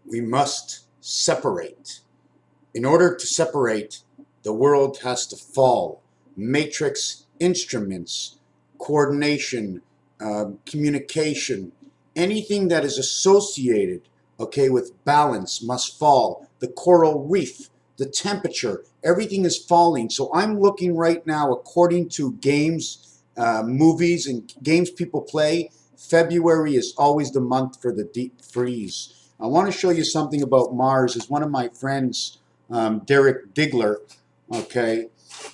we must separate. In order to separate, the world has to fall. Matrix instruments, coordination, communication, anything that is associated, okay, with balance must fall. The coral reef, the temperature, everything is falling. So I'm looking right now, according to games, movies, and games people play, February is always the month for the deep freeze. I want to show you something about Mars. As one of my friends, Derek Digler, okay,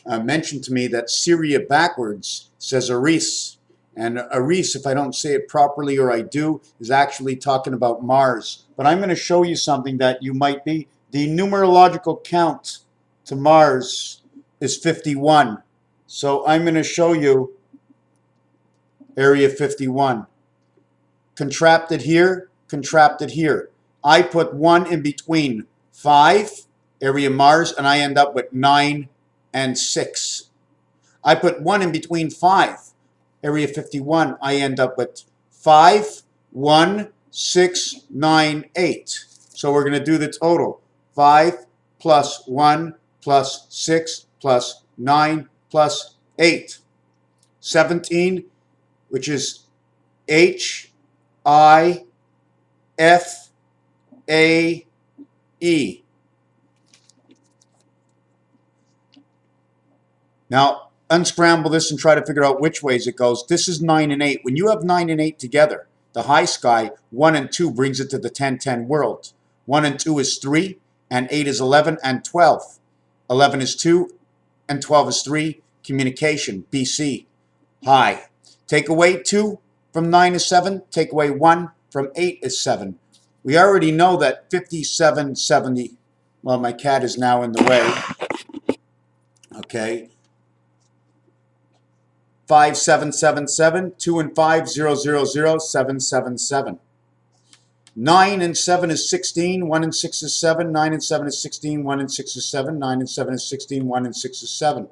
mentioned to me that Syria backwards says Eris. And Eris, if I don't say it properly, or I do, is actually talking about Mars. But I'm going to show you something that you might be. The numerological count to Mars is 51. So I'm going to show you Area 51. Contracted here, contracted here. I put 1 in between 5, area Mars, and I end up with 9 and 6. I put 1 in between 5, area 51. I end up with 5, 1, 6, 9, 8. So we're going to do the total. 5 plus 1 plus 6 plus 9 plus 8. 17, which is H-I-F-A-E. Now, unscramble this and try to figure out which ways it goes. This is 9 and 8. When you have 9 and 8 together, the high sky, 1 and 2 brings it to the 10-10 world. 1 and 2 is 3, and 8 is 11 and 12. 11 is 2, and 12 is 3. Communication, BC, high. Take away 2 from 9 is 7. Take away 1 from 8 is 7. We already know that 5770, well, my cat is now in the way. Okay. 5777, 2 and 5, 000, 777. 9 and 7 is 16, 1 and 6 is 7, 9 and 7 is 16, 1 and 6 is 7, 9 and 7 is 16, 1 and 6 is 7.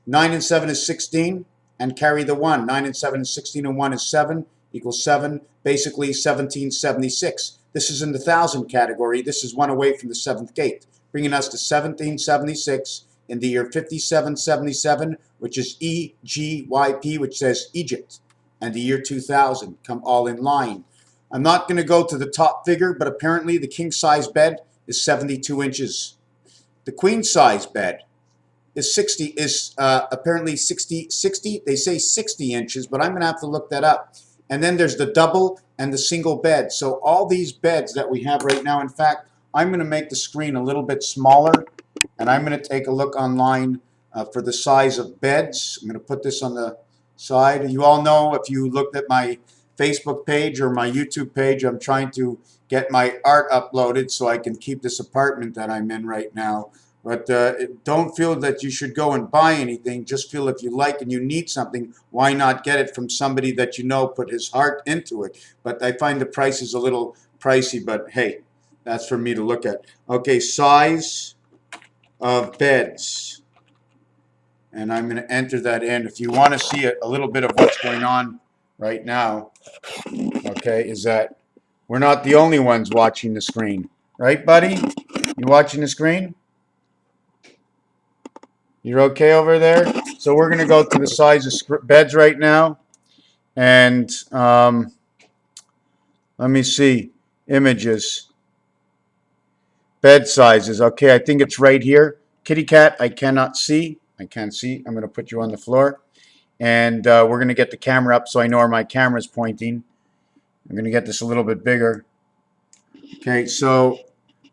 9 and 7 is 16, and carry the 1. 9 and 7 is 16, and 1 is 7, equals 7, basically 1776. This is in the 1,000 category. This is one away from the 7th gate, bringing us to 1776 in the year 5777, which is EGYP, which says Egypt, and the year 2000 come all in line. I'm not going to go to the top figure, but apparently the king size bed is 72 inches. The queen size bed is apparently 60. They say 60 inches, but I'm going to have to look that up. And then there's the double and the single bed. So all these beds that we have right now, in fact, I'm going to make the screen a little bit smaller, and I'm going to take a look online for the size of beds. I'm going to put this on the side. You all know, if you looked at my Facebook page or my YouTube page, I'm trying to get my art uploaded so I can keep this apartment that I'm in right now. But don't feel that you should go and buy anything. Just feel if you like and you need something, why not get it from somebody that you know put his heart into it? But I find the price is a little pricey, but hey, that's for me to look at. Okay, size of beds. And I'm going to enter that in. If you want to see a little bit of what's going on right now, okay, is that we're not the only ones watching the screen. Right, buddy? You watching the screen? You're okay over there? So we're going to go to the size of beds right now. And let me see. Images. Bed sizes. Okay, I think it's right here. Kitty cat, I cannot see. I can't see. I'm going to put you on the floor. And we're going to get the camera up so I know where my camera is pointing. I'm going to get this a little bit bigger. Okay, so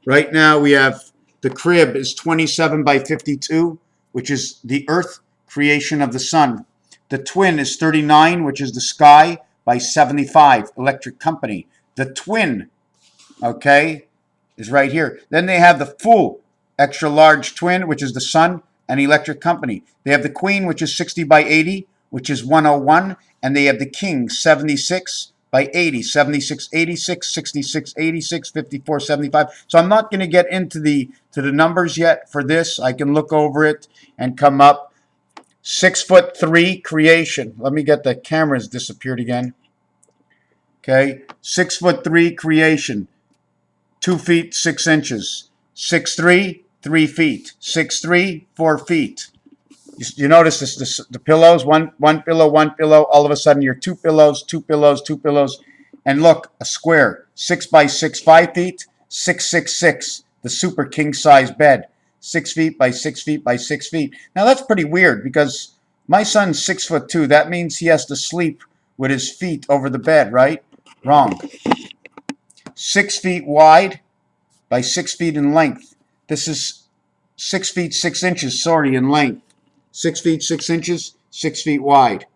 right now we have the crib is 27 by 52, which is the earth creation of the sun. The twin is 39, which is the sky, by 75, electric company. The twin, okay, is right here. Then they have the full extra large twin, which is the sun and electric company. They have the queen, which is 60 by 80, which is 101, and they have the king, 76 by 80, 76, 86, 66, 86, 54, 75. So I'm not going to get into the numbers yet for this. I can look over it and come up. 6'3" creation. Let me get the cameras disappeared again. Okay, 6'3" creation. 2 feet 6 inches. 6'3", 3 feet. 6'3", 4 feet. You notice the pillows, one pillow. All of a sudden, you're 2 pillows, 2 pillows, 2 pillows, and look, a square, 6 by 6, 5 feet, 666, the super king size bed, 6 feet by 6 feet by 6 feet. Now that's pretty weird because my son's 6'2". That means he has to sleep with his feet over the bed, right? Wrong. 6 feet wide by 6 feet in length. This is 6 feet 6 inches, sorry, in length. 6 feet 6 inches, 6 feet wide.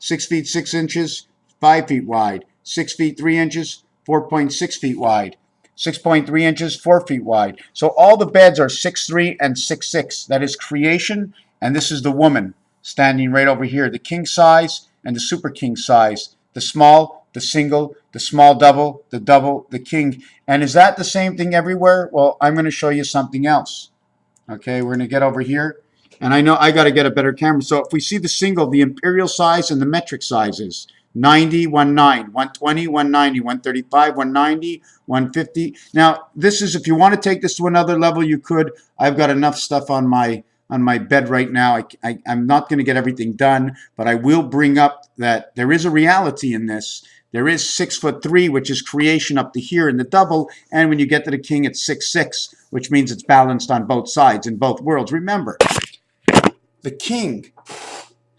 6 feet 6 inches, 5 feet wide. 6 feet 3 inches, 4.6 feet wide. 6.3 inches, 4 feet wide. So all the beds are 6'3" and 6'6". That is creation, and this is the woman standing right over here. The king size and the super king size. The small, the single, the small double, the king. And is that the same thing everywhere? Well, I'm going to show you something else. Okay, we're going to get over here. And I know I got to get a better camera. So if we see the single, the imperial size and the metric sizes, 90, 19, 120, 190, 135, 190, 150. Now, this is, if you want to take this to another level, you could. I've got enough stuff on my bed right now. I'm not going to get everything done, but I will bring up that there is a reality in this. There is 6'3", which is creation up to here in the double, and when you get to the king, it's 6'6", which means it's balanced on both sides in both worlds. Remember, the king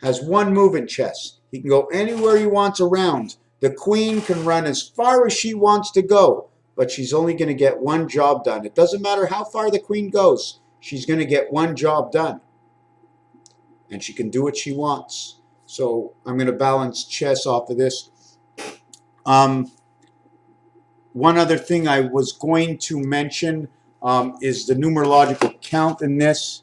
has one move in chess. He can go anywhere he wants around. The queen can run as far as she wants to go, but she's only going to get one job done. It doesn't matter how far the queen goes. She's going to get one job done, and she can do what she wants. So I'm going to balance chess off of this. One other thing I was going to mention is the numerological count in this.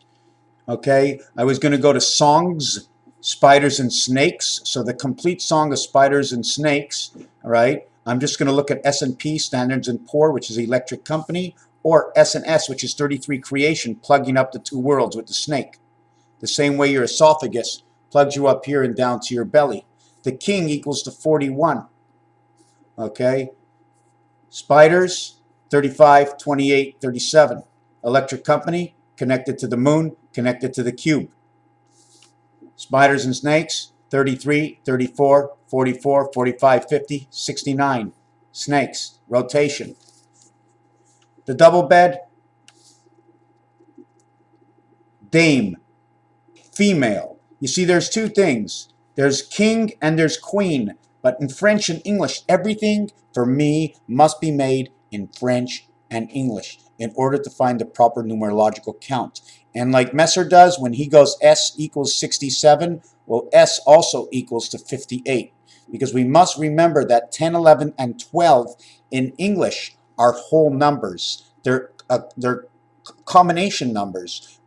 Okay, I was going to go to songs, spiders and snakes. So the complete song of spiders and snakes. All right, I'm just going to look at S&P, Standards and Poor, which is the electric company, or S&S, which is 33 creation, plugging up the two worlds with the snake. The same way your esophagus plugs you up here and down to your belly. The king equals to 41. Okay, spiders, 35, 28, 37. Electric company, connected to the moon, connected to the cube. Spiders and snakes, 33, 34, 44, 45, 50, 69. Snakes, rotation. The double bed, dame, female. You see, there's two things. There's king and there's queen. But in French and English, everything for me must be made in French and English in order to find the proper numerological count. And like Messer does, when he goes S equals 67, well, S also equals to 58. Because we must remember that 10, 11, and 12 in English are whole numbers. They're combination numbers.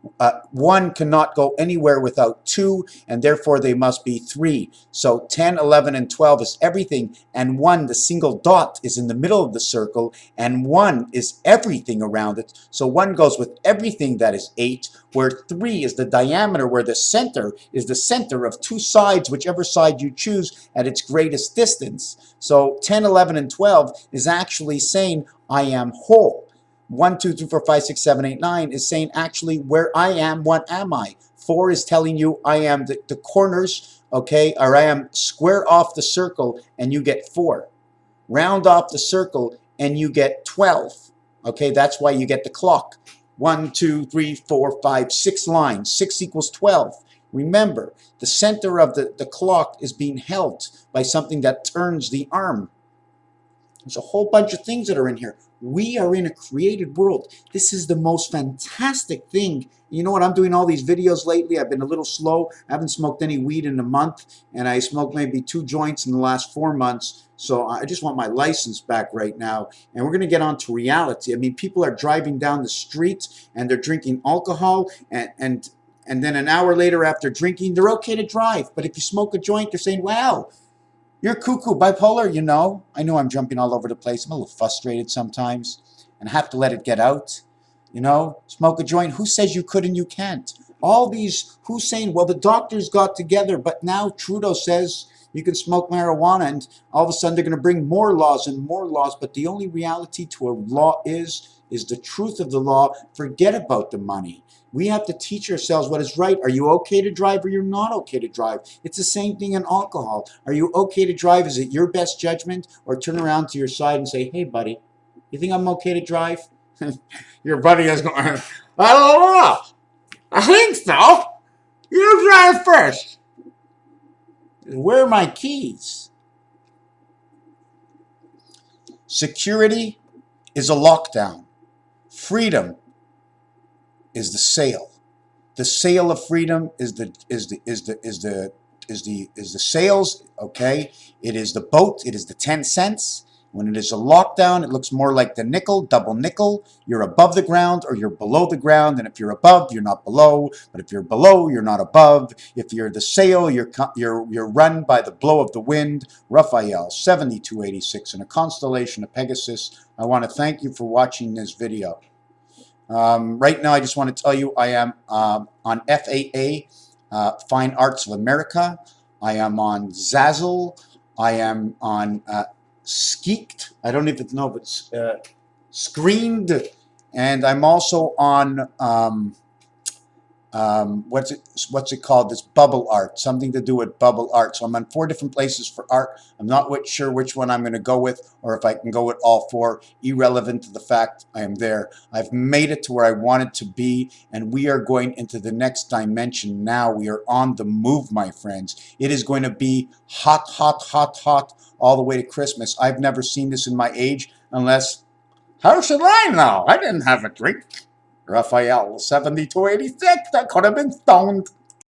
1 cannot go anywhere without 2, and therefore they must be 3. So 10, 11, and 12 is everything, and 1, the single dot, is in the middle of the circle, and 1 is everything around it. So 1 goes with everything that is 8, where 3 is the diameter, where the center is the center of two sides, whichever side you choose at its greatest distance. So 10, 11, and 12 is actually saying, I am whole. 1, 2, 3, 4, 5, 6, 7, 8, 9 is saying actually where I am, what am I? 4 is telling you I am the corners, okay, or I am square off the circle and you get 4. Round off the circle and you get 12. Okay, that's why you get the clock. 1, 2, 3, 4, 5, 6 lines. 6 equals 12. Remember, the center of the clock is being held by something that turns the arm. There's a whole bunch of things that are in here. We are in a created world. This is the most fantastic thing. You know what? I'm doing all these videos lately. I've been a little slow. I haven't smoked any weed in a month, and I smoked maybe 2 joints in the last 4 months. So I just want my license back right now. And we're going to get on to reality. I mean, people are driving down the street, and they're drinking alcohol, and then an hour later after drinking, they're okay to drive. But if you smoke a joint, they're saying, wow, you're cuckoo, bipolar, you know. I know I'm jumping all over the place. I'm a little frustrated sometimes and I have to let it get out. You know, smoke a joint. Who says you could and you can't? All these, who's saying, well, the doctors got together, but now Trudeau says You can smoke marijuana, and all of a sudden they're going to bring more laws and more laws. But the only reality to a law is the truth of the law. Forget about the money. We have to teach ourselves what is right. Are you okay to drive or you're not okay to drive? It's the same thing in alcohol. Are you okay to drive? Is it your best judgment? Or turn around to your side and say, hey, buddy, you think I'm okay to drive? Your buddy is going, I don't know. I think so. You drive first. Where are my keys? Security is a lockdown. Freedom is the sale. The sale of freedom is the sales. Okay, it is the boat. It is the 10 cents. When it is a lockdown, it looks more like the nickel, double nickel. You're above the ground or you're below the ground. And if you're above, you're not below. But if you're below, you're not above. If you're the sail, you're run by the blow of the wind. Raphael, 7286, in a constellation of Pegasus. I want to thank you for watching this video. Right now, I just want to tell you I am on FAA, Fine Arts of America. I am on Zazzle. I am on Skeeked. I don't even know if it's Screened. And I'm also on what's it called? This bubble art, something to do with bubble art. So I'm on 4 different places for art. I'm not sure which one I'm going to go with, or if I can go with all 4, irrelevant to the fact I am there. I've made it to where I wanted to be, and we are going into the next dimension now. We are on the move, my friends. It is going to be hot, hot, hot, hot all the way to Christmas. I've never seen this in my age, unless, how should I know? I didn't have a drink. Raphael, 7286, I could have been stoned.